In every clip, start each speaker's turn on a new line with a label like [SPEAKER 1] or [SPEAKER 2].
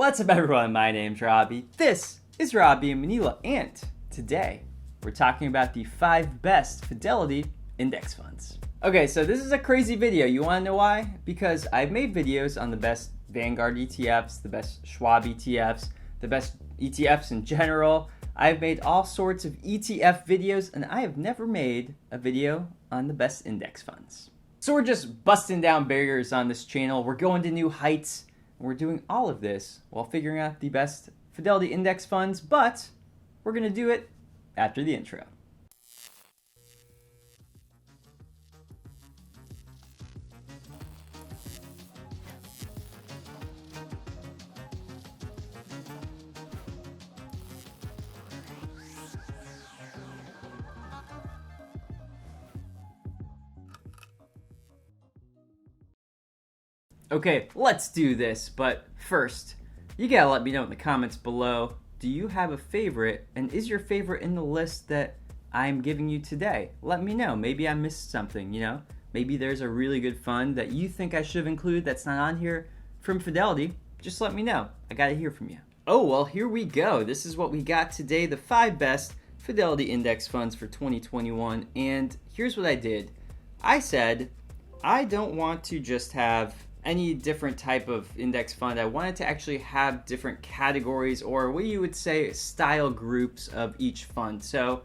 [SPEAKER 1] What's up, everyone? My name's Robbie. This is Robbie in Manila, and today we're talking about the 5 best Fidelity Index Funds. Okay, so this is a crazy video. You want to know why? Because I've made videos on the best Vanguard ETFs, the best Schwab ETFs, the best ETFs in general. I've made all sorts of ETF videos, and I have never made a video on the best index funds. So we're just busting down barriers on this channel. We're going to new heights. We're doing all of this while figuring out the best Fidelity Index Funds, but we're going to do it after the intro. Okay, let's do this, but first, you gotta let me know in the comments below, do you have a favorite, and is your favorite in the list that I'm giving you today? Let me know. Maybe I missed something, you know? Maybe there's a really good fund that you think I should have included that's not on here from Fidelity. Just let me know. I gotta hear from you. Oh, well, here we go. This is what we got today, the 5 best Fidelity Index Funds for 2021, and here's what I did. I said, I don't want to just have any different type of index fund. I wanted to actually have different categories, or what you would say style groups of each fund. So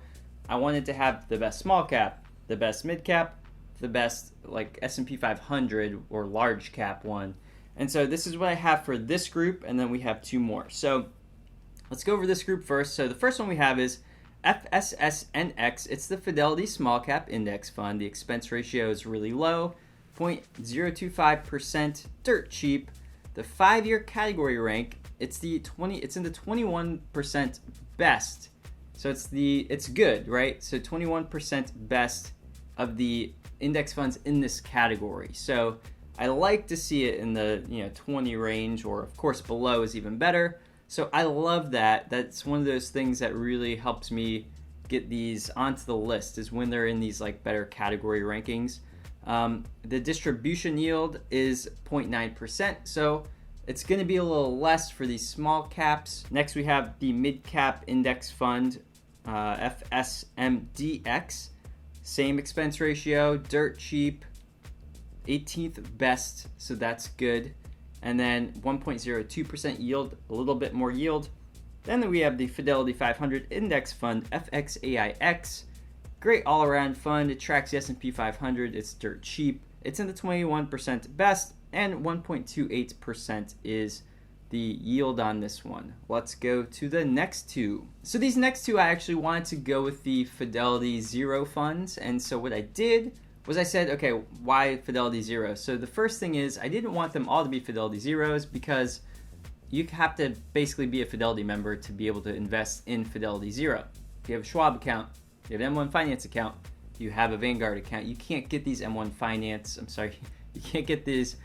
[SPEAKER 1] I wanted to have the best small cap, the best mid cap, the best like S&P 500 or large cap one. And so this is what I have for this group, and then we have 2 more. So let's go over this group first. So the first one we have is FSSNX. It's the Fidelity Small Cap Index Fund. The expense ratio is really low, 0.025%, dirt cheap. The 5-year category rank, it's in the 21% best. So it's good, right? So 21% best of the index funds in this category. So I like to see it in the 20 range, or of course below is even better. So I love that. That's one of those things that really helps me get these onto the list, is when they're in these like better category rankings. The distribution yield is 0.9%, so it's going to be a little less for these small caps. Next, we have the mid cap index fund, FSMDX. Same expense ratio, dirt cheap, 18th best, so that's good. And then 1.02% yield, a little bit more yield. Then we have the Fidelity 500 index fund, FXAIX. Great all-around fund. It tracks the S&P 500. It's dirt cheap. It's in the 21% best, and 1.28% is the yield on this one. Let's go to the next 2. So these next 2, I actually wanted to go with the Fidelity Zero funds, and so what I did was I said, okay, why Fidelity Zero? So the first thing is I didn't want them all to be Fidelity Zeros, because you have to basically be a Fidelity member to be able to invest in Fidelity Zero. If you have a Schwab account, you have an M1 Finance account, you have a Vanguard account, you can't get these you can't get these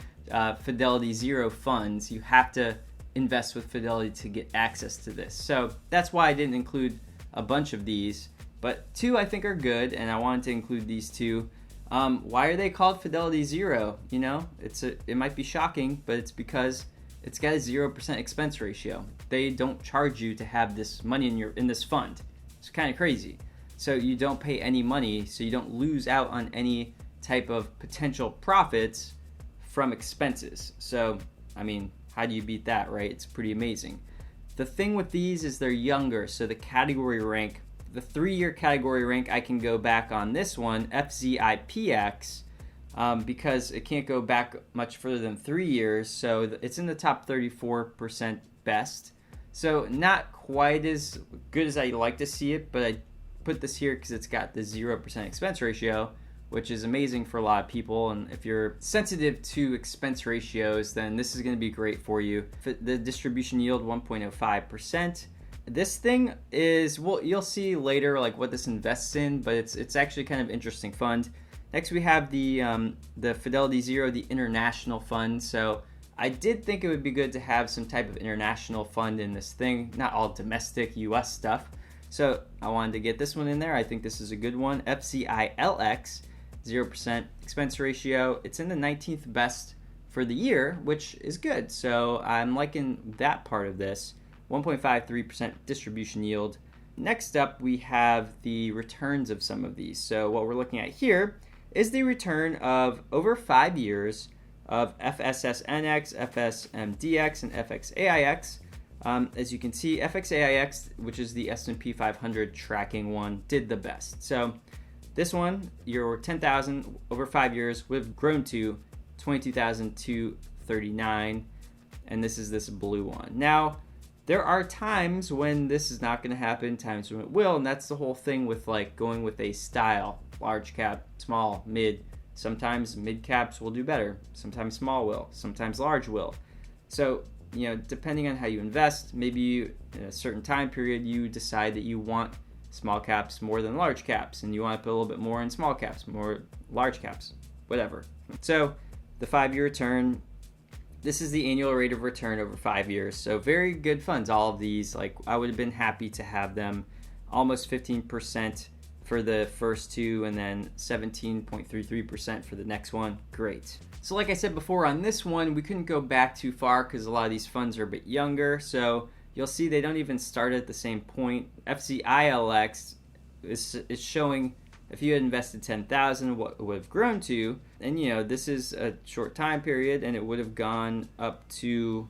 [SPEAKER 1] Fidelity Zero funds. You have to invest with Fidelity to get access to this. So that's why I didn't include a bunch of these, but 2 I think are good, and I wanted to include these 2. Why are they called Fidelity Zero? You know, it might be shocking, but it's because it's got a 0% expense ratio. They don't charge you to have this money in this fund. It's kind of crazy. So you don't pay any money, so you don't lose out on any type of potential profits from expenses. So, I mean, how do you beat that, right? It's pretty amazing. The thing with these is they're younger, so the category rank, the 3-year category rank, I can go back on this one, FZIPX, because it can't go back much further than 3 years, so it's in the top 34% best. So not quite as good as I like to see it, but I put this here because it's got the 0% expense ratio, which is amazing for a lot of people. And if you're sensitive to expense ratios, then this is going to be great for you. The distribution yield, 1.05%. This thing is, well, you'll see later like what this invests in, but it's actually kind of interesting fund. Next, we have the Fidelity Zero, the international fund. So I did think it would be good to have some type of international fund in this thing, not all domestic US stuff. So I wanted to get this one in there. I think this is a good one. FZILX, 0% expense ratio. It's in the 19th best for the year, which is good. So I'm liking that part of this. 1.53% distribution yield. Next up, we have the returns of some of these. So what we're looking at here is the return of over 5 years of FSSNX, FSMDX, and FXAIX. As you can see, FXAIX, which is the S&P 500 tracking one, did the best. So this one, your 10,000 over 5 years would have grown to 22,239, and this is this blue one. Now, there are times when this is not going to happen, times when it will, and that's the whole thing with like going with a style. Large cap, small, mid. Sometimes mid caps will do better. Sometimes small will. Sometimes large will. So, depending on how you invest, maybe you, in a certain time period, you decide that you want small caps more than large caps, and you want to put a little bit more in small caps, more large caps, whatever. So, the 5-year return. This is the annual rate of return over 5 years. So very good funds, all of these. Like, I would have been happy to have them almost 15% for the first two, and then 17.33% for the next one. Great. So like I said before, on this one, we couldn't go back too far because a lot of these funds are a bit younger. So you'll see they don't even start at the same point. FZILX is showing if you had invested 10,000, what it would have grown to. And this is a short time period, and it would have gone up to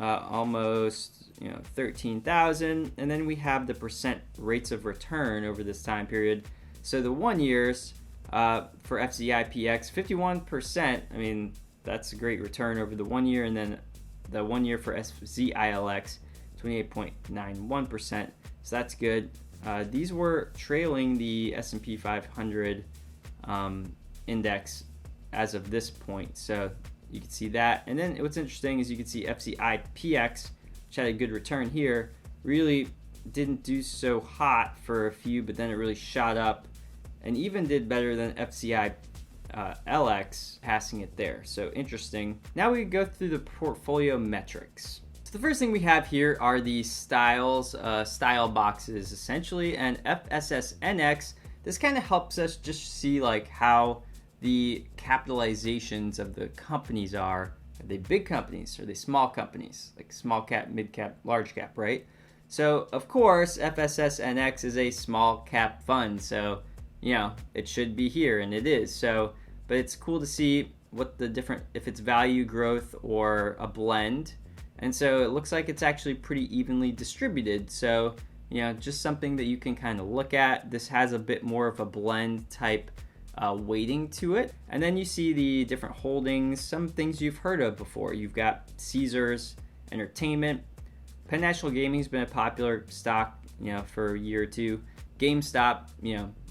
[SPEAKER 1] almost 13,000. And then we have the percent rates of return over this time period. So the 1 years for FZIPX, 51%. I mean, that's a great return over the 1 year. And then the 1 year for FZILX, 28.91%. So that's good. These were trailing the S&P 500 index as of this point. So you can see that. And then what's interesting is you can see FZIPX, which had a good return here, really didn't do so hot for a few, but then it really shot up and even did better than FZILX, passing it there. So interesting. Now we go through the portfolio metrics. The first thing we have here are the styles, style boxes essentially, and FSSNX. This kind of helps us just see like how the capitalizations of the companies are. Are they big companies? Are they small companies? Like small cap, mid cap, large cap, right? So of course, FSSNX is a small cap fund, so it should be here, and it is. So, but it's cool to see what the different, if it's value growth or a blend. And so it looks like it's actually pretty evenly distributed. So, just something that you can kind of look at. This has a bit more of a blend type weighting to it. And then you see the different holdings, some things you've heard of before. You've got Caesars Entertainment. Penn National Gaming has been a popular stock, for a year or two. GameStop,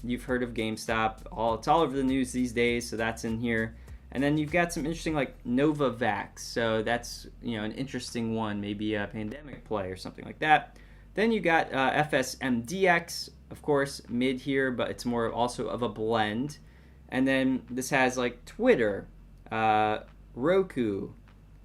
[SPEAKER 1] you've heard of GameStop. It's all over the news these days, so that's in here. And then you've got some interesting like Novavax. So that's, an interesting one, maybe a pandemic play or something like that. Then you got FSMDX, of course, mid here, but it's more also of a blend. And then this has like Twitter, Roku,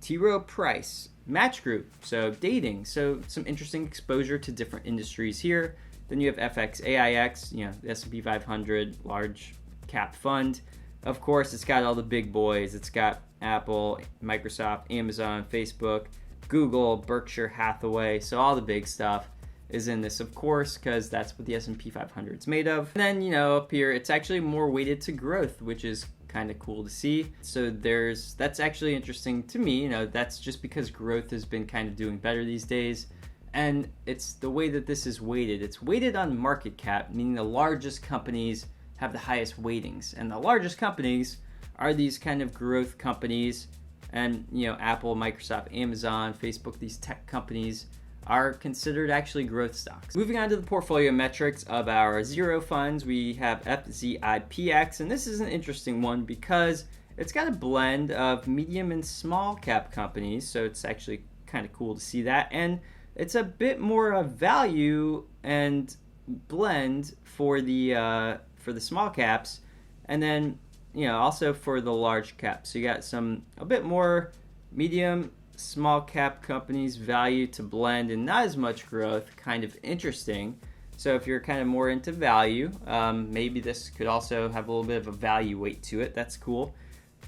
[SPEAKER 1] T. Rowe Price, Match Group, so dating. So some interesting exposure to different industries here. Then you have FXAIX, the S&P 500 large cap fund. Of course, it's got all the big boys. It's got Apple, Microsoft, Amazon, Facebook, Google, Berkshire Hathaway. So all the big stuff is in this, of course, because that's what the S&P 500 is made of. And then, up here, it's actually more weighted to growth, which is kind of cool to see. So that's actually interesting to me. That's just because growth has been kind of doing better these days. And it's the way that this is weighted. It's weighted on market cap, meaning the largest companies have the highest weightings, and the largest companies are these kind of growth companies, and Apple, Microsoft, Amazon, Facebook, these tech companies are considered actually growth stocks. Moving on to the portfolio metrics of our zero funds, we have FZIPX, and this is an interesting one because it's got a blend of medium and small cap companies, so it's actually kind of cool to see that, and it's a bit more of value and blend for the small caps, and then also for the large caps. So you got a bit more medium, small cap companies, value to blend, and not as much growth. Kind of interesting. So if you're kind of more into value, maybe this could also have a little bit of a value weight to it. That's cool.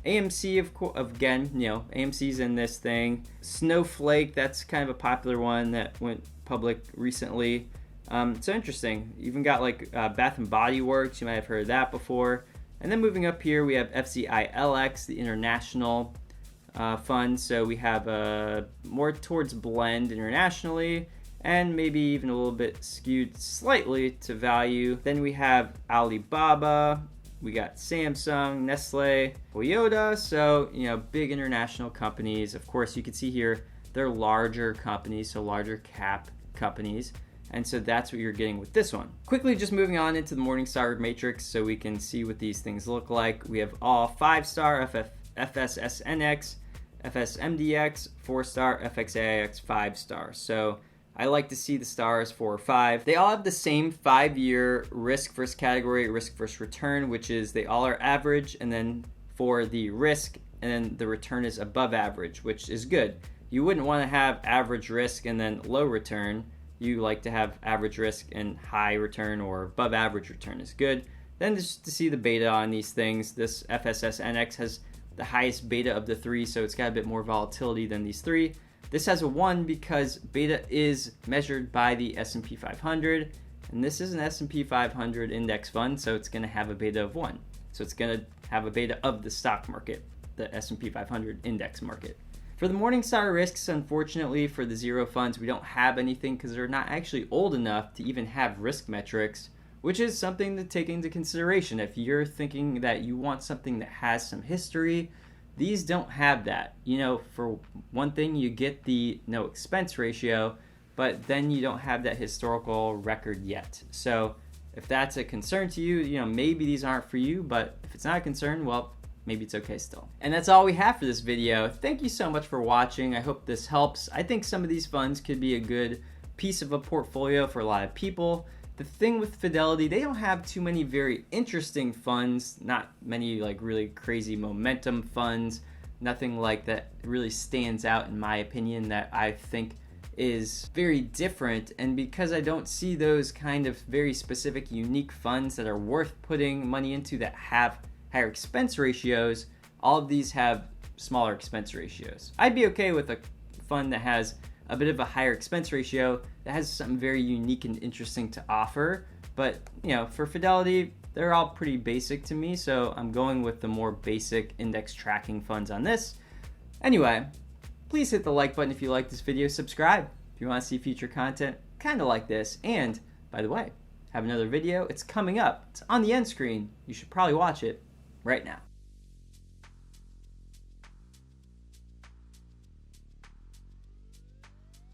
[SPEAKER 1] AMC, again, AMC's in this thing. Snowflake, that's kind of a popular one that went public recently. So interesting. Even got like Bath and Body Works. You might have heard of that before. And then moving up here, we have FZILX, the international fund. So we have more towards blend internationally, and maybe even a little bit skewed slightly to value. Then we have Alibaba. We got Samsung, Nestle, Toyota. So, big international companies. Of course, you can see here, they're larger companies, so larger cap companies. And so that's what you're getting with this one. Quickly, just moving on into the Morningstar matrix so we can see what these things look like. We have all 5-star FSSNX, FSMDX, 4-star FXAIX, 5-star. So I like to see the stars 4 or 5. They all have the same 5-year risk versus category, risk versus return, which is they all are average, and then for the risk, and then the return is above average, which is good. You wouldn't want to have average risk and then low return. You like to have average risk and high return, or above average return is good. Then just to see the beta on these things, this FSSNX has the highest beta of the 3, so it's got a bit more volatility than these 3. This has a 1 because beta is measured by the S&P 500, and this is an S&P 500 index fund, so it's going to have a beta of 1. So it's going to have a beta of the stock market, the S&P 500 index market. For the Morningstar risks, unfortunately, for the zero funds, we don't have anything because they're not actually old enough to even have risk metrics, which is something to take into consideration. If you're thinking that you want something that has some history, these don't have that. For one thing, you get the no expense ratio, but then you don't have that historical record yet. So if that's a concern to you, maybe these aren't for you, but if it's not a concern, well, maybe it's okay still. And that's all we have for this video. Thank you so much for watching. I hope this helps. I think some of these funds could be a good piece of a portfolio for a lot of people. The thing with Fidelity, they don't have too many very interesting funds, not many like really crazy momentum funds, nothing like that really stands out in my opinion that I think is very different. And because I don't see those kind of very specific unique funds that are worth putting money into that have higher expense ratios, all of these have smaller expense ratios. I'd be okay with a fund that has a bit of a higher expense ratio that has something very unique and interesting to offer. But for Fidelity, they're all pretty basic to me, so I'm going with the more basic index tracking funds on this. Anyway, please hit the like button if you like this video. Subscribe if you want to see future content kind of like this. And by the way, I have another video. It's coming up. It's on the end screen. You should probably watch it right now.